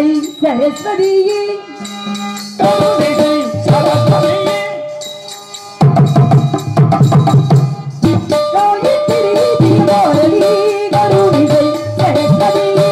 கருணிசை சரஸ்வதியே கருணிசை சரஸ்வதியே காயத்ரி தீபாவளி கருணிசை சரஸ்வதியே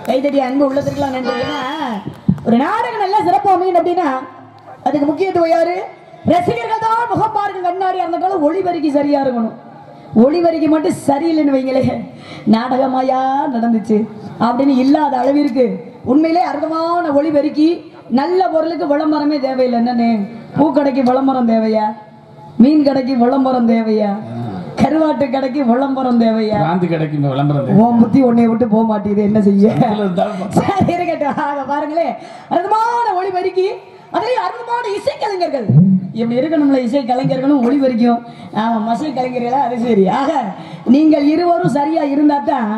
கைதடி அன்பு உள்ளதுக்கெல்லாம் நன்றி. ஏன்னா ஒரு நாடகம் நல்லா சிறப்பு அமையும் அப்படின்னா அதுக்கு முக்கியத்துவம் யாரு? ரசிகர்கள் தான். முகம் பாருங்க கண்ணாடி அந்த காலம் ஒளிவரிக்கு சரியா இருக்கணும். ஒளிவரிக்கு மட்டும் சரியில்லைன்னு வைங்களே நாடகமாயா நடந்துச்சு அப்படின்னு இல்லாத அளவிற்கு உண்மையிலே அற்புதமான ஒளிவரிக்கு நல்ல பொருளுக்கு விளம்பரமே தேவையில்லை. என்னன்னு பூக்கடைக்கு விளம்பரம் தேவையா? மீன் கடைக்கு விளம்பரம் தேவையா? கருவாட்டு கடைக்கு விளம்பரம் தேவையா? பிராந்தி கடைக்கு விளம்பரம் உன் புத்தி உன்னை விட்டு போக மாட்டேது, என்ன செய்ய? இருந்தாலும் சரி இருக்கட்டும். ஆக பாருங்களேன், அற்புதமான ஒளிபெருக்கி, அதுலயும் அற்புதமான இசை கலைஞர்கள். இப்படி இருக்கணும்ல, இசை கலைஞர்களும் ஒளிபெருக்கும். ஆமா, மசை கலைஞர்களா? அது சரி. ஆக நீங்கள் இருவரும் சரியா இருந்தா தான்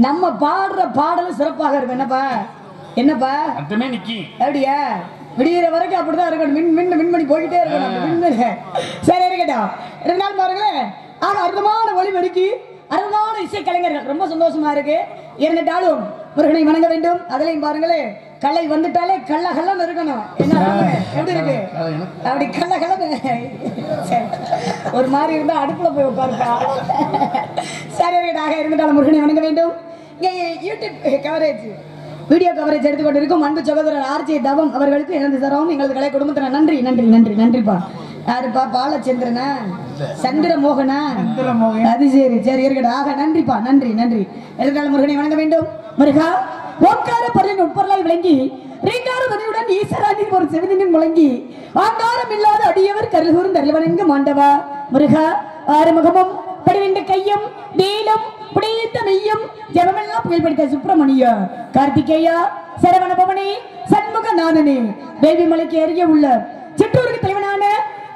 நம்ம பாடுற பாடலும் சிறப்பாக இருக்கும். என்னப்பா என்னப்பா அத்தமே நிக்கி அப்படியா? விடிகிற வரைக்கும் அப்படிதான் இருக்கணும். மின்மணி போய்கிட்டே இருக்கணும். சரி இருக்கட்டும். 2 நாள் பாருங்களேன். ஆக அற்புதமான ஒளிபெருக்கி, அற்புதமான இசை கலைஞர்கள். ரொம்ப சந்தோஷமா இருக்கு. 2 நாளும் முருகனை வணங்க வேண்டும். அதுலயும் பாருங்களேன், கலை வந்துட்டாலே கள்ள கள்ளன்னு இருக்கணும். என்ன எப்படி இருக்கு? அப்படி கள்ள கள்ளன்னு ஒரு மாதிரி இருந்தா அடுப்புல போய் உட்காருப்பா. சரி இருக்கட்டும். 2 நாள் முருகனை வணங்க வேண்டும். இங்கே யூடியூப் கவரேஜ், வீடியோ கவரேஜ் எடுத்துக்கொண்டு இருக்கும் அன்பு சகோதரர் ஆர்ஜே தவம் அவர்களுக்கு எனது தரவும் எங்களது கலை குடும்பத்தினர் நன்றி நன்றி நன்றி நன்றிப்பா. யாருப்பா? பாலச்சந்திரனா? சந்திரமோகனா? அது சரி சரி இருக்கட்டும். ஆக நன்றிப்பா, நன்றி நன்றி. எதிர்கால முருகனை வணங்க வேண்டும். முருகா, ஓங்கார பொருளின் உட்பொருளாய் விளங்கி ரீங்கார துணியுடன் ஈஸ்வரானின் ஒரு செவினின் முழங்கி ஆங்காரம் இல்லாத அடியவர் கருகூரும் தருவனெங்கு மாண்டவா. முருகா, ஆறுமுகமும் படிவிண்ட கையும் நீலம் புடித்த மெய்யும் ஜெபமெல்லாம் புகழ்படுத்த சுப்பிரமணியா, கார்த்திகேயா, சரவண பவனே, சண்முக நாதனே, வேள்வி மலைக்கு அருகே உள்ள சிற்றூருக்கு தலைவனான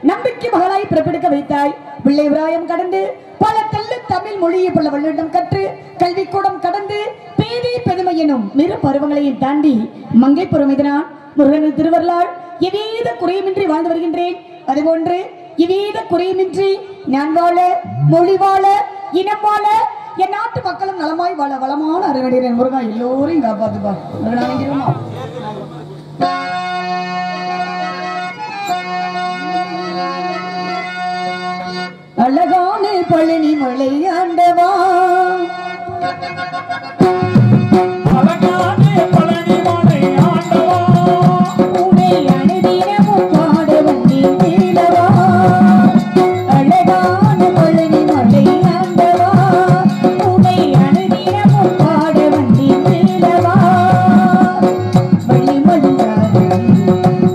நம்பிக்கை மகளாய் பிறப்பெடுக்க வைத்தாய். பிள்ளை விராயம் கடந்து பல தெல்ல தமிழ் மொழியை பல வல்லிடம் கற்று கல்விக்கூடம் கடந்து பேதி பெருமை எனும் மிரு பருவங்களையும் தாண்டி மங்கை பருவமிதனான் முருகனின் திருவருளால் எவ்வித குறையுமின்றி வாழ்ந்து வருகின்றேன். அதுபோன்று எவ்வித குறையுமின்றி நான் வாழ, மொழி வாழ, இனம் வாழ, என் நாட்டு மக்களும் நலமாய் வாழ வளமான அருவடைகிறேன். முருகா, எல்லோரையும் காப்பாத்துப்பா. அழகான பழனி மலை ஆண்டவா, அழகான பழனி மலை ஆண்டவா, உன்னை அனுதினமும் பாட வந்தேன் வேலவா. அழகான பழனி மலை ஆண்டவா, உன்னை அனுதினமும் பாட வந்தேன் வேலவா. வள்ளி மலராதே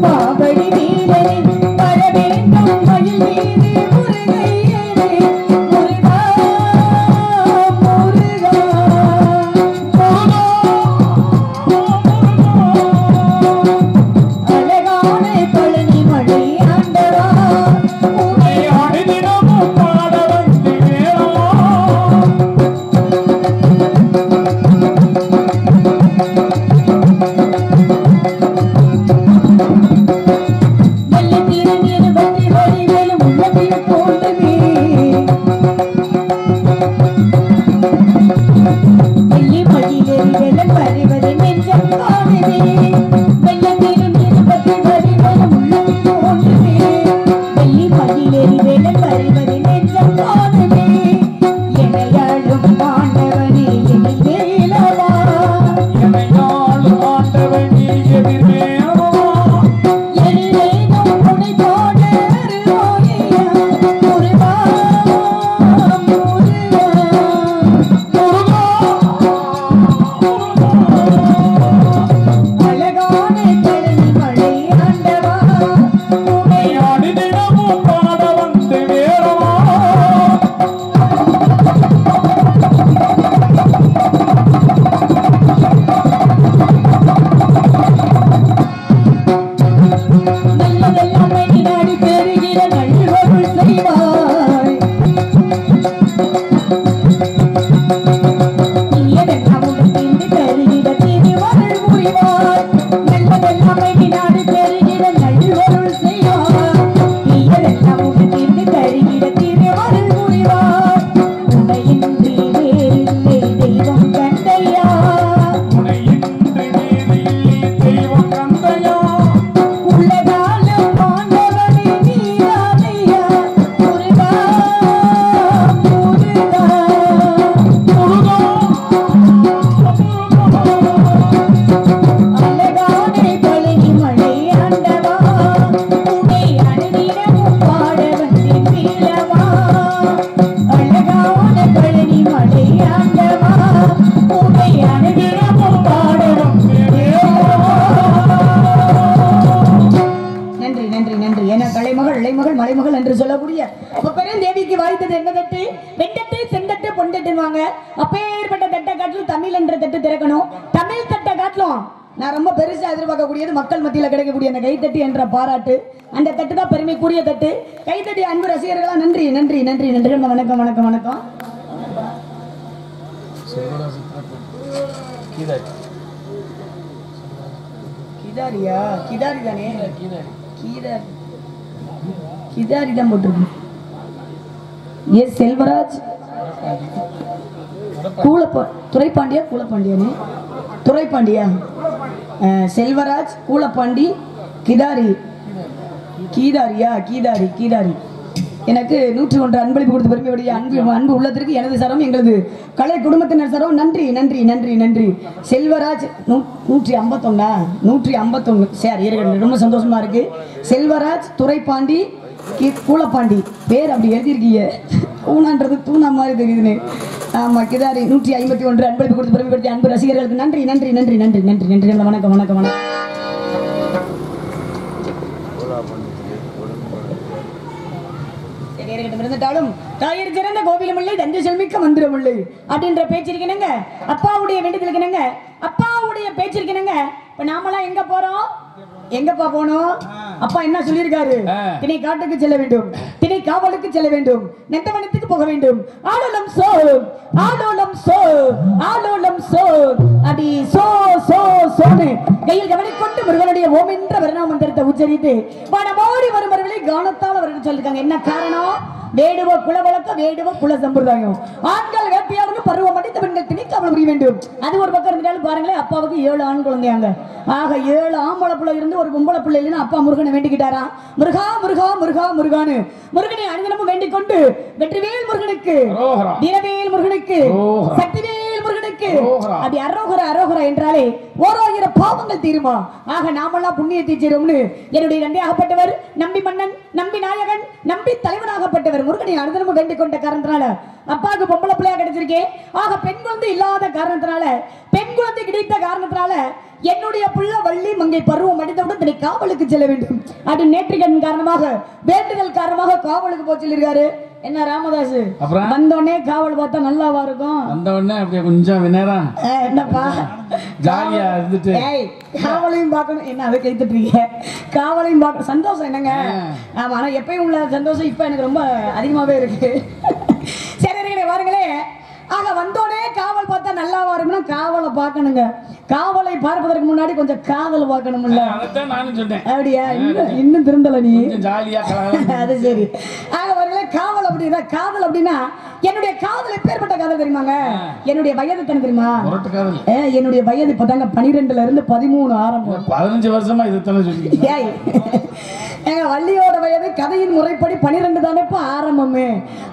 பாவடி வீரனே, வர வேண்டும் மயில் மீது முருகையனே. முருகா முருகா அழகான பழனி மலை ஆண்டவா, உன்னை அனுதினமும் பாட வந்தேன். வள்ளி தீரங்கேறு பற்றி வழிவேலும் உள்ளத்தில் தோன்றுமே. வெள்ளி மடியிலேறி வெள்ளம் பறிவது நெஞ்சம் காணுமே. வெள்ளி தீரங்கேறு பற்றி வழிவேலும் உள்ளத்தில் தோன்றுமே. வெள்ளி மடியிலேறி வெள்ளம் பறிவது நெஞ்சம் காணுமே. எனையாளும் ஆண்டவனே எனை வேலவா, எனையாளும் ஆண்டவனே எதிர்வேலவா. எனிலேனும் உனை பாட அருளாயா. முருகா முருகா முருகா தட்டுவாங்க. அப்பேற்பட்ட தட்டை காட்டிலும் தமிழ் என்ற தட்டு திறக்கணும். தமிழ் தட்டை காட்டிலும் நான் ரொம்ப பெருசா எதிர்பார்க்கக்கூடியது மக்கள் மத்தியில் கிடைக்கக்கூடிய அந்த கைத்தட்டு என்ற பாராட்டு. அந்த தட்டு தான் பெருமைக்குரிய தட்டு. கைத்தட்டி அன்பு ரசிகர்களா நன்றி நன்றி நன்றி நன்றி. வணக்கம் வணக்கம் வணக்கம். கிதாரியா? கிதாரி தானே? கிதாரி கிதாரி தான் போட்டிருக்கு. எஸ் செல்வராஜ் துரைப்பாண்டியா கூலப்பாண்டியானே? துரைப்பாண்டியா? செல்வராஜ் கூலப்பாண்டி கிதாரி. கீதாரியா? கீதாரி கீதாரி. எனக்கு 101 அன்பளிப்பு கொடுத்து பெருமையுடைய அன்பு உள்ளத்திற்கு எனது சரம், எங்களது கலை குடும்பத்தினர் சரம். நன்றி நன்றி நன்றி நன்றி. செல்வராஜ் 151 சரி இருக்கு. ரொம்ப சந்தோஷமா இருக்கு. செல்வராஜ் துரைப்பாண்டி கூலப்பாண்டி பேர் அப்படி எழுதியிருக்கீங்க. ஊனான்றது தூணா மாதிரி தெரியுதுன்னு. ஆமா கிதாரி 151 அன்பளிப்பு கொடுத்து பெருமைப்படுத்திய அன்பு ரசிகர்களுக்கு நன்றி நன்றி நன்றி நன்றி நன்றி நன்றி. வணக்கம் வணக்கம் வணக்கம். இருந்தாலும் தாயர் சிறந்த கோவிலும் இல்லை தஞ்சை செல்மிக்க மந்திரம் இல்லை அப்படின்ற பேச்சிருக்கணுங்க. அப்பாவுடைய வேண்டுதலுக்குனுங்க, அப்பாவுடைய பேச்சிருக்கணுங்க. இப்ப நாமெல்லாம் எங்க போறோம்? எங்கப்பா போனோம்? அப்பா என்ன சொல்லியிருக்காரு? திணை காட்டுக்கு செல்ல வேண்டும், திணை காவலுக்கு செல்ல வேண்டும், நெட்டவனத்துக்கு போக வேண்டும். ஆலோலம் சோ ஆலோலம் சோ ஆலோலம் சோ அடி சோ சோ சோனு கையில் கவனிக்கொண்டு முருகனுடைய ஓம் என்ற வர்ண மந்திரத்தை உச்சரித்து வானமோடி வருமர்களை கானத்தால் அவர்கள் சொல்லிருக்காங்க. என்ன காரணம்? வேடுவ குல வழக்க, வேடுவ குல சம்பிரதாயம். ஆண்கள் வேட்டையாடுவது பருவம் அடித்த பெண்கள் திணிக்க அவள் புரிய வேண்டும். அது ஒரு பக்கம் இருந்தாலும் பாருங்களேன், அப்பாவுக்கு 7 ஆண் குழந்தையாங்க. ஆக 7 ஆம்பளை பிள்ளை இருந்து ஒரு பொம்பளை பிள்ளை இல்லைன்னா அப்பா முருகனை வேண்டிக்கிட்டாரா? முருகா முருகா முருகா முருகானு முருகனை அனுதினமும் வேண்டிக் கொண்டு வெற்றிவேல் முருகனுக்கு, வீரவேல் முருகனுக்கு, சக்திவேல் முருகனுக்கு அப்படி அரோகரா அரோகரா என்றாலே 1000 பாவங்கள் தீருமா? ஆக நாமெல்லாம் புண்ணியத்தை சேரும்னு என்னுடைய நம்பியாகப்பட்டவர், நம்பி மன்னன், நம்பி நாயகன், நம்பி தலைவனாகப்பட்டவர் முருகனை அனுதினமும் வேண்டிக் கொண்ட காரணத்தினால அப்பாவுக்கு பொம்பளை பிள்ளையா கிடைச்சிருக்கேன். ஆக பெண் குழந்தை இல்லாத காரணத்தினால, பெண் குழந்தை கிடைத்த காரணத்தினால என்னுடைய பிள்ளை வள்ளி மங்கை பருவம் அடித்தவுடன் தன்னை காவலுக்கு செல்ல வேண்டும். அது நேற்றிகன் காரணமாக, வேண்டுதல் காரணமாக காவலுக்கு போய் சொல்லிருக்காரு. என்ன ராமதாஸ் வந்தோடனே காவல் பார்த்தா நல்லாவா இருக்கும்? வந்தோடனே அப்படியே கொஞ்சம் நேரம் என்னப்பா ஜாலியா இருந்துட்டு காவலையும் பார்க்கணும். என்ன அதை கைத்துட்டீங்க? காவலையும் பார்க்க சந்தோஷம் என்னங்க? ஆமா, ஆனா எப்பயும் உள்ள சந்தோஷம் இப்ப எனக்கு ரொம்ப அதிகமாவே இருக்கு. சரி வாருங்களே. ஆக வந்தோடனே காவல் பார்த்தா நல்லா வரும்னா காவலை பார்க்கணுங்க. காவலை பார்ப்பதற்கு முன்னாடி கொஞ்சம் காதல் பார்க்கணும்ல. அதான் நானும் சொன்னேன். அப்படியா? இன்னும் திருந்தல நீ? ஜாலியா அது சரி. ஆக வரல காவல் அப்படின்னா, காதல் அப்படின்னா என்னுடைய காதல் எப்பேற்பட்ட காதல் தெரியுமாங்க? என்னுடைய வயது தானே தெரியுமா? என்னுடைய வயது இப்பதாங்க 12ல இருந்து 13 ஆரம்பம். 15 வருஷமா இதுதானே சொல்லிருக்கீங்க. எங்க வள்ளியோட வயது கதையின் முறைப்படி 12 தானே இப்ப ஆரம்பமே.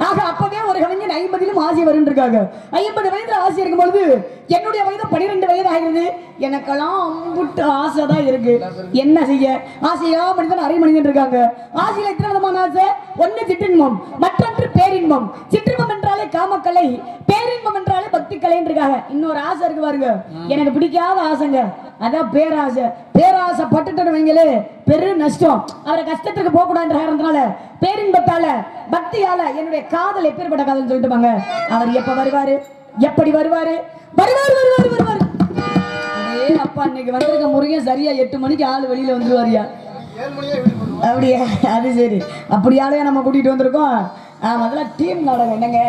ஆக அப்பவே ஒரு கலைஞன் 50லும் ஆசை வருன்றிருக்காங்க. 50 வயதுல ஆசை இருக்கும் பொழுது என்னுடைய வயது 12 வயது ஆகிறது. எனக்கெல்லாம் அம்புட்டு ஆசை தான் இருக்கு. என்ன செய்ய? ஆசையா மனிதன் அரை மனிதன் இருக்காங்க. ஆசையில எத்தனை விதமான ஆசை? ஒன்னு சிற்றின்பம், மற்றொன்று பேரின்பம். சிற்றின்பம் என்றாலே காமக்கலை, பேரின்பம் என்றாலே பக்தி கலைன்னு இருக்காங்க. இன்னொரு ஆசை இருக்கு பாருங்க, எனக்கு பிடிக்காத ஆசைங்க, அதான் பேராசை. பேராசை பட்டுட்டு வைங்களே பெரு நஷ்டம். அவரை கஷ்டத்துக்கு போக கூடாதுன்ற காரணத்தினால, பேரின்பத்தால, பக்தியால என்னுடைய காதல் எப்பேற்பட்ட காதல் சொல்லிட்டு வாங்க. அவர் எப்ப வருவாரு, எப்படி வருவாரு? வருவாரு வருவாரு வருவாரு. அதே அப்பா இன்னைக்கு வந்திருக்க முருகன் சரியா 8 மணிக்கு ஆளு வெளியில வந்துருவாரியா? அப்படியே? அது சரி. அப்படியாலே நம்ம கூட்டிட்டு வந்திருக்கோம். அதெல்லாம் டீம் நாடகம் என்னங்க?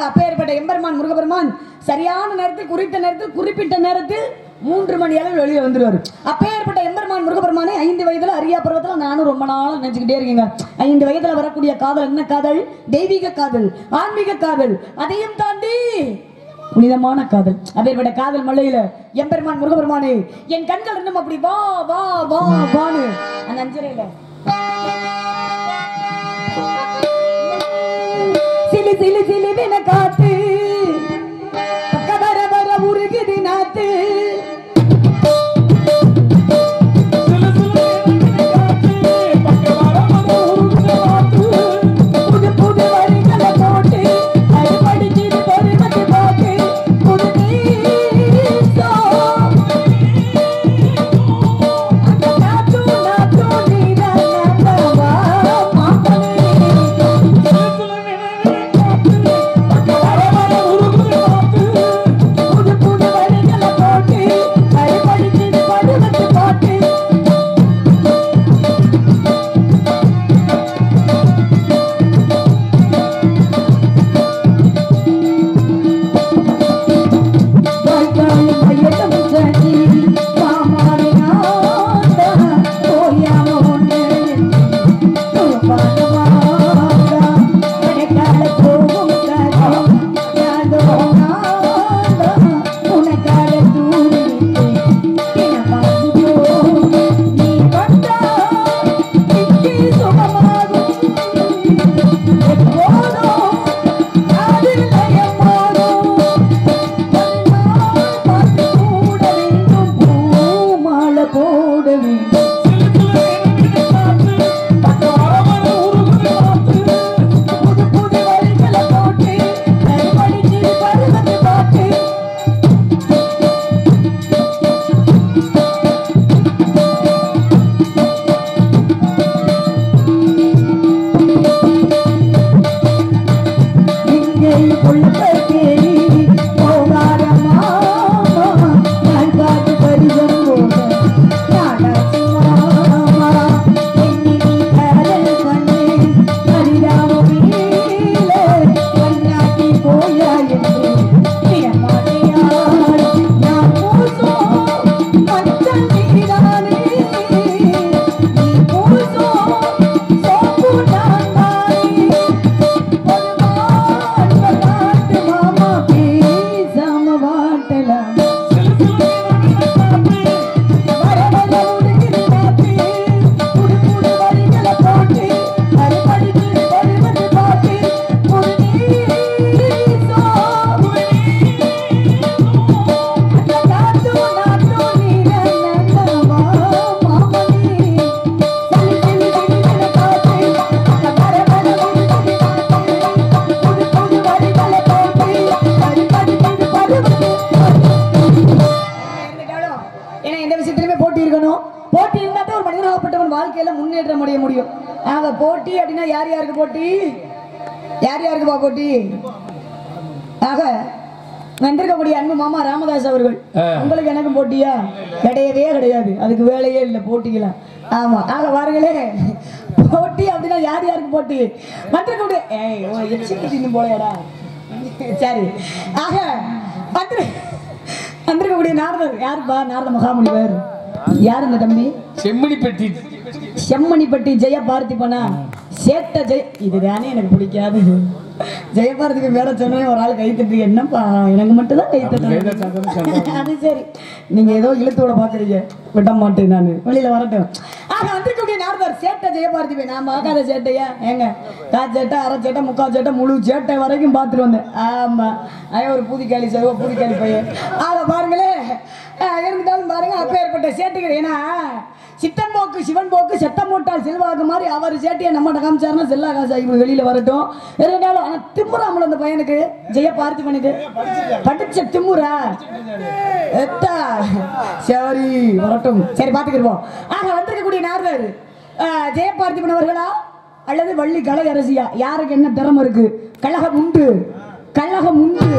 அப்பேற்பட்ட எம்பெருமான் முருகபெருமான் சரியான நேரத்தில், குறித்த நேரத்தில், குறிப்பிட்ட நேரத்தில் 3 மணி அளவில் வெளியே வந்துருவாரு. அப்பேற்பட்ட எம்பெருமான் முருகபெருமானை 5 வயதுல அரியா பருவத்துல நானும் ரொம்ப நாள் நினைச்சுக்கிட்டே இருக்கீங்க. 5 வயதுல வரக்கூடிய காதல் என்ன காதல்? தெய்வீக காதல், ஆன்மீக காதல், அதையும் தாண்டி புனிதமான காதல். அப்பேற்பட்ட காதல் மலையில எம்பெருமான் முருகபெருமானே என் கண்கள் இன்னும் அப்படி வா வா வா வானு அந்த அஞ்சரையில சிலி சிலி சிலிவின காத்து பக்க வர வர உருகுது நாத்து. புது புது வரிகளை போட்டு அது படிக்குது பொறுமதி போட்டு புது நீ போட்டி இருந்தா தான் ஒரு மனிதனாகப்பட்டவன் வாழ்க்கையில முன்னேற்றம் அடைய முடியும். ஆக போட்டி அப்படின்னா யார் யாருக்கு போட்டி? யார் யாருக்குப்பா போட்டி? ஆக வந்திருக்கக்கூடிய அன்பு மாமா ராமதாஸ் அவர்கள், உங்களுக்கு எனக்கும் போட்டியா? கிடையவே கிடையாது, அதுக்கு வேலையே இல்லை போட்டிக்கலாம். ஆமா, ஆக வாருங்களே, போட்டி அப்படின்னா யார் யாருக்கு போட்டி? வந்திருக்கக்கூடிய போலையாடா, சரி. ஆக வந்திருக்கக்கூடிய நாரதர் யாருப்பா? நாரத மகாமுனிவர். யார் இந்த தம்பி? செம்மணிப்பட்டி ஜெய பார்த்திபனா சேட்ட ஜெய. இதுதானே எனக்கு பிடிக்காது. ஜெயபாரதிக்கு மேல சொன்னே ஒரு ஆள் கை தட்டு, என்னப்பா எனக்கு மட்டும் தான் கை தட்டு. அது சரி, நீங்க ஏதோ இழுத்தோட பாக்குறீங்க, விட மாட்டேன் நான், வெளியில வரட்டும். ஆக வந்திருக்கக்கூடிய நாரதர் சேட்டை ஜெயபாரதிபன். நான் பார்க்காத சேட்டையா? ஏங்க, கால் சேட்டை, அரை சேட்டை, முக்கால் சேட்டை, முழு சேட்டை வரைக்கும் பார்த்துட்டு வந்தேன். ஆமா, ஒரு பூதிக்காளி சருவ பூதிக்காளி பையன். ஆக பாருங்களே, இருந்தாலும் பாருங்க அப்பேற்பட்ட சேட்டுகள். ஏன்னா சித்தன் போக்கு சிவன் போக்கு சத்தம் போட்டால் செல்வாக்கு மாதிரி அவர் சேட்டையை நம்மகிட்ட காமிச்சாருன்னா செல்லா காசாகி வெளியில வரட்டும். இருந்தாலும் ஆனா திமுறாமல அந்த பையனுக்கு, ஜெய பார்த்திபனுக்கு படிச்ச திமுறா எத்தா. சரி வரட்டும், சரி பாத்துக்கிடுவோம். ஆக வந்திருக்கக்கூடிய நாரதர் ஜெய பார்த்திபன் அவர்களா அல்லது வள்ளி கலை அரசியா? யாருக்கு என்ன திறமை இருக்கு? கழகம் உண்டு, கழகம் உண்டு.